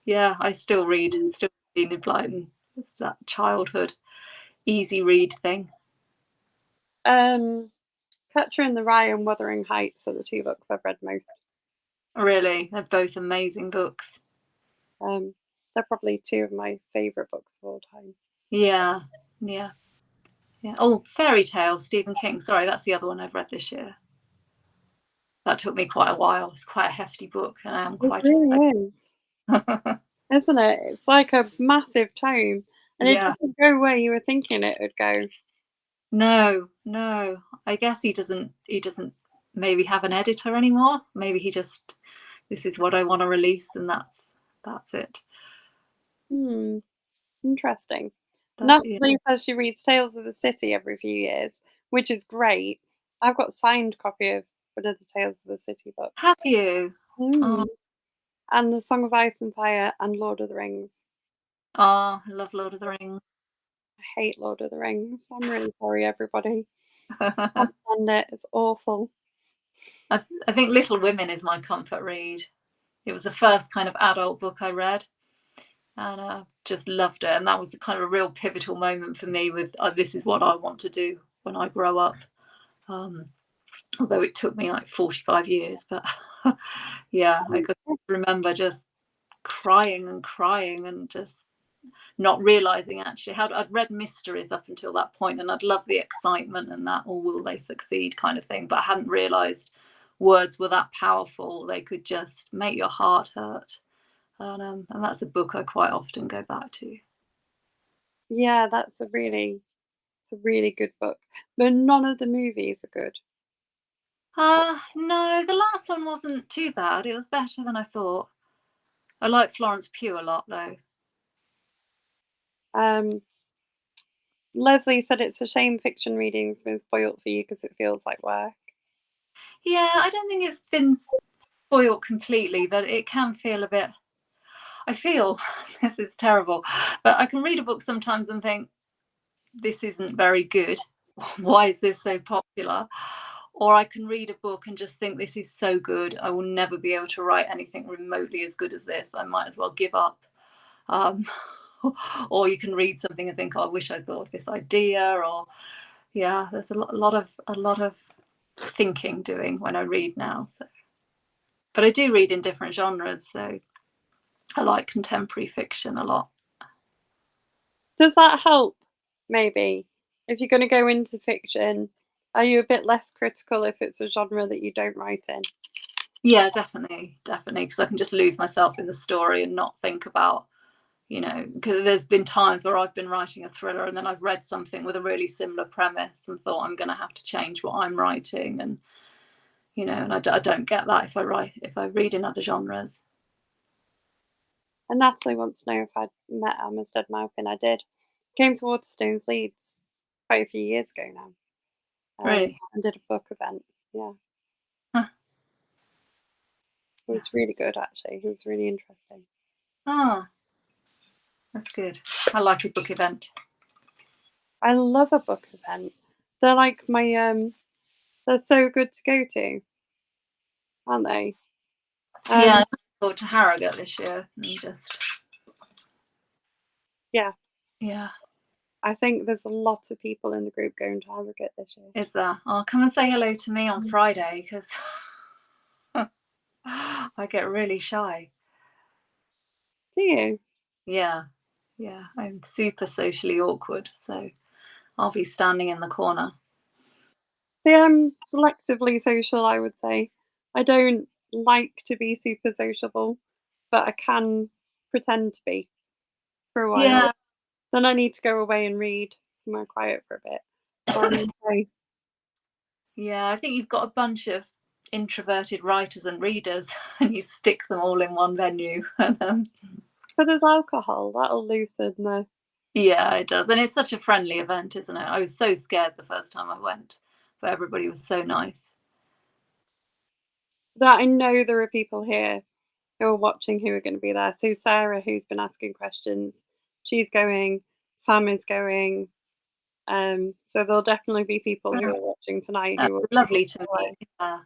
Yeah, I still read Enid Blyton. It's that childhood easy read thing. Um, Catcher in the Rye and Wuthering Heights are the two books I've read most. Really, they're both amazing books. They're probably two of my favourite books of all time. Yeah, yeah, yeah. Oh, Fairy Tale, Stephen King. Sorry, that's the other one I've read this year. That took me quite a while. It's quite a hefty book, and I am It quite really is, a isn't it? It's like a massive tome, and it yeah. doesn't go where you were thinking it would go. No, no. I guess he doesn't. He doesn't maybe have an editor anymore. Maybe he just, this is what I want to release, and that's it. Hmm, interesting. But yeah. Natalie says she reads Tales of the City every few years, which is great. I've got a signed copy of one of the Tales of the City books. Have you? Oh, And The Song of Ice and Fire and Lord of the Rings. oh, I love Lord of the Rings. I hate Lord of the Rings. I'm really sorry, everybody. Can't stand it. It's awful. I think Little Women is my comfort read. It was the first kind of adult book I read, and just loved it. And that was kind of a real pivotal moment for me with this is what I want to do when I grow up. Although it took me like 45 years, but yeah, I could remember just crying and crying and just not realizing actually how I'd read mysteries up until that point, and I'd love the excitement and that, or will they succeed kind of thing, but I hadn't realized words were that powerful. They could just make your heart hurt. And that's a book I quite often go back to. Yeah, it's a really good book. But none of the movies are good. No, the last one wasn't too bad. It was better than I thought. I like Florence Pugh a lot, though. Um, Leslie said it's a shame fiction reading's been spoilt for you because it feels like work. Yeah, I don't think it's been spoiled completely, but it can feel a bit. I feel this is terrible, but I can read a book sometimes and think this isn't very good. Why is this so popular? Or I can read a book and just think this is so good. I will never be able to write anything remotely as good as this. I might as well give up. Um, or you can read something and think, oh, I wish I thought of this idea. Or yeah, there's a lot of thinking doing when I read now. So, but I do read in different genres. So I like contemporary fiction a lot. Does that help? Maybe if you're going to go into fiction, are you a bit less critical if it's a genre that you don't write in? Yeah, definitely, because I can just lose myself in the story and not think about, because there's been times where I've been writing a thriller and then I've read something with a really similar premise and thought I'm going to have to change what I'm writing, and and I don't get that if I read in other genres. And Natalie wants to know if I'd met Amistad Maupin. I did. Came to Waterstones Leeds quite a few years ago now. Really? And did a book event. Yeah. Huh. It was really good, actually. It was really interesting. Ah, that's good. I like a book event. I love a book event. They're like they're so good to go to, aren't they? Yeah, I thought to Harrogate this year and yeah. Yeah. I think there's a lot of people in the group going to Harrogate this year. Is there? Oh, come and say hello to me on Friday, because I get really shy. Do you? Yeah, I'm super socially awkward, so I'll be standing in the corner. See, I'm selectively social, I would say. I don't like to be super sociable, but I can pretend to be for a while. Yeah, Then I need to go away and read somewhere quiet for a bit. Or I'm okay. yeah. I think you've got a bunch of introverted writers and readers, and you stick them all in one venue. But there's alcohol, that'll loosen the. Yeah, it does, and it's such a friendly event, isn't it? I was so scared the first time I went, but everybody was so nice. That I know there are people here who are watching who are going to be there. So Sarah, who's been asking questions, she's going. Sam is going. So there'll definitely be people who are watching tonight who will. Lovely to meet. Yeah.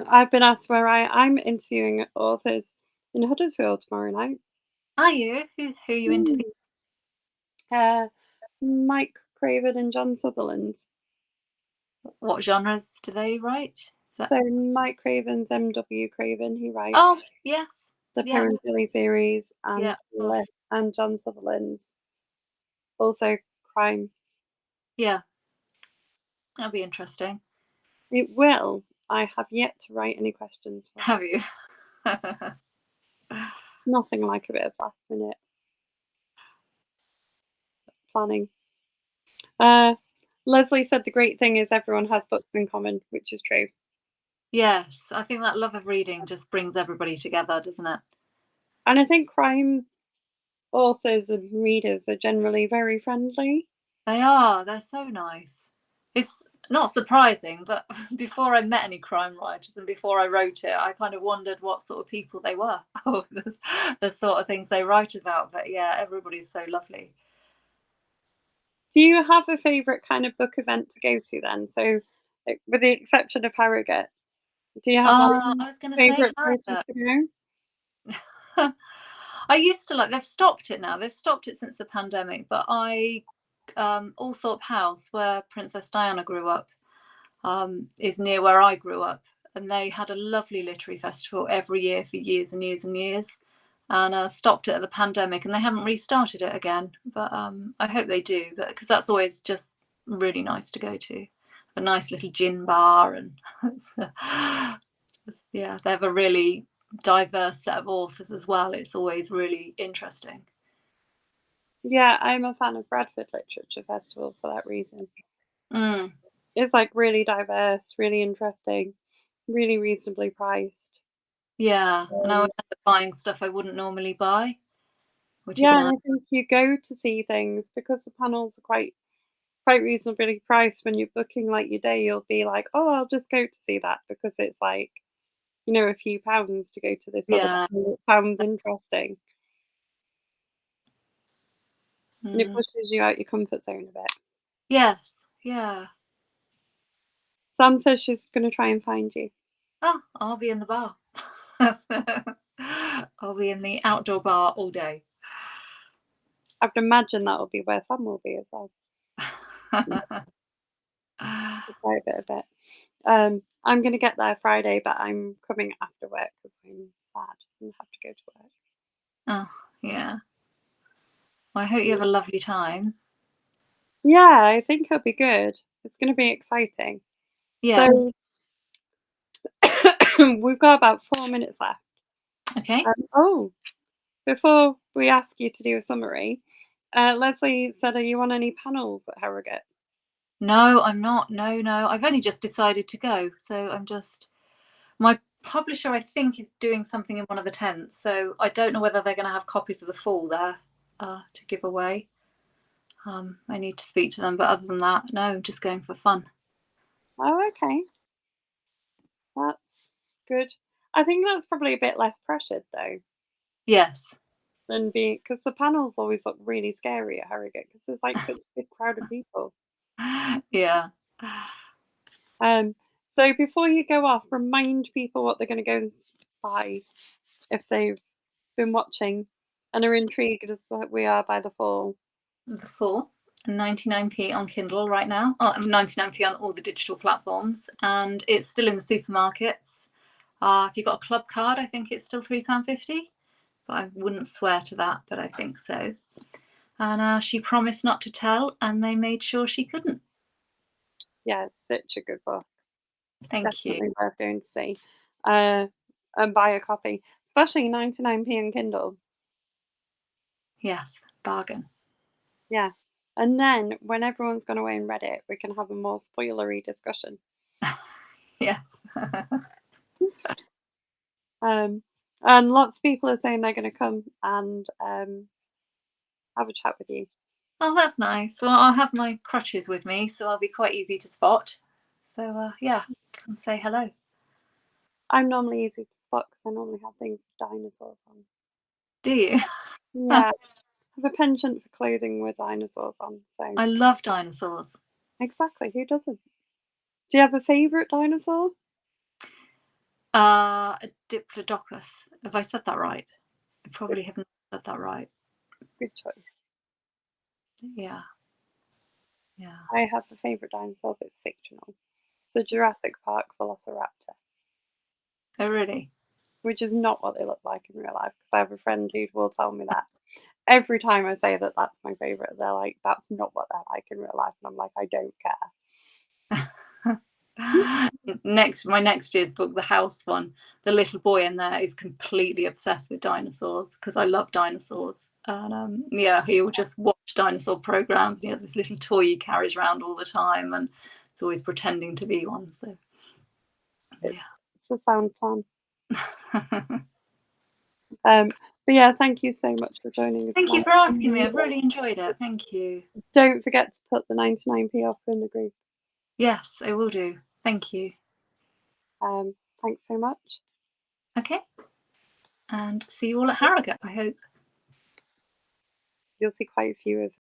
I've been asked where I'm interviewing authors in Huddersfield tomorrow night. Are you? Who are you interviewing? Mike Craven and John Sutherland. What genres do they write? So Mike Craven's M.W. Craven, he writes. Oh, yes. The Parent Billy series, and Yeah, and John Sutherland's also crime. Yeah, that'll be interesting. It will. I have yet to write any questions for. Have you? Nothing like a bit of last minute planning. Leslie said the great thing is everyone has books in common, which is true. Yes, I think that love of reading just brings everybody together, doesn't it? And I think crime authors and readers are generally very friendly. They are. They're so nice. It's not surprising, but before I met any crime writers and before I wrote it, I kind of wondered what sort of people they were. Oh, the sort of things they write about. But yeah, everybody's so lovely. Do you have a favourite kind of book event to go to then? So, with the exception of Harrogate, do you have I was going to say favourite places Harrogate. to go? I used to they've stopped it now. They've stopped it since the pandemic. But Althorpe House, where Princess Diana grew up, is near where I grew up. and they had a lovely literary festival every year for years and years and years, and stopped it at the pandemic, and they haven't restarted it again. But I hope they do, but because that's always just really nice to go to, a nice little gin bar, and yeah, they have a really diverse set of authors as well. It's always really interesting. Yeah, I'm a fan of Bradford Literature Festival for that reason. Mm, It's like really diverse, really interesting, really reasonably priced. yeah, and I always Um, end up buying stuff I wouldn't normally buy, which is yeah, and nice. I think you go to see things because the panels are quite reasonably priced. When you're booking like your day, you'll be like, oh, I'll just go to see that because it's like, a few pounds to go to this other Yeah. panel. It sounds interesting and it Mm. pushes you out your comfort zone a bit. Yes. Yeah. Sam says she's going to try and find you. Oh, I'll be in the bar. I'll be in the outdoor bar all day. I would imagine that'll be where Sam will be as well. Quite a bit of it. I'm going to get there Friday, but I'm coming after work because I'm sad and have to go to work. Oh, yeah. Well, I hope you have a lovely time. Yeah, I think it'll be good. It's going to be exciting. Yes. So we've got about 4 minutes left. Okay. Before we ask you to do a summary, Leslie said, are you on any panels at Harrogate? No, I'm not. No, no. I've only just decided to go. So my publisher, I think, is doing something in one of the tents. So I don't know whether they're going to have copies of The Fall there to give away. I need to speak to them. But other than that, no, just going for fun. Oh, okay. That's good. I think that's probably a bit less pressured though Yes. than being because the panels always look really scary at Harrogate because there's like such a big crowd of people. Yeah. So before you go off, remind people what they're going to go and buy if they've been watching and are intrigued as we are by The Fall. The Fall, 99p on Kindle right now. Oh, 99p on all the digital platforms, and it's still in the supermarkets. If you've got a club card, I think it's still £3.50, but I wouldn't swear to that, but I think so. And she promised not to tell, and they made sure she couldn't. Yeah, it's such a good book. Thank you. Definitely worth going to see. And buy a copy, especially 99p on Kindle. Yes, bargain. Yeah. And then when everyone's gone away and read it, we can have a more spoilery discussion. Yes. And lots of people are saying they're going to come and have a chat with you. Oh, that's nice. Well, I'll have my crutches with me, so I'll be quite easy to spot. So, yeah, come say hello. I'm normally easy to spot because I normally have things with dinosaurs on. Do you? Yeah, I have a penchant for clothing with dinosaurs on. So I love dinosaurs. exactly, who doesn't? Do you have a favourite dinosaur? A Diplodocus. Have I said that right? I probably haven't said that right. Good choice. Yeah. Yeah. I have a favourite dinosaur that's fictional. It's a Jurassic Park Velociraptor, Oh, really? which is not what they look like in real life. Because I have a friend who will tell me that every time I say that that's my favourite, they're like, "That's not what they're like in real life," and I'm like, "I don't care." My next year's book, the house one, the little boy in there is completely obsessed with dinosaurs because I love dinosaurs. And yeah, he will just watch dinosaur programs. He has this little toy he carries around all the time, and it's always pretending to be one. So It's a sound plan. yeah. But yeah, thank you so much for joining us Thank you tonight. for asking me. I've really enjoyed it. Thank you. Don't forget to put the 99p offer in the group. Yes, I will do. Thank you. Thanks so much. Okay. And see you all at Harrogate, I hope. You'll see quite a few of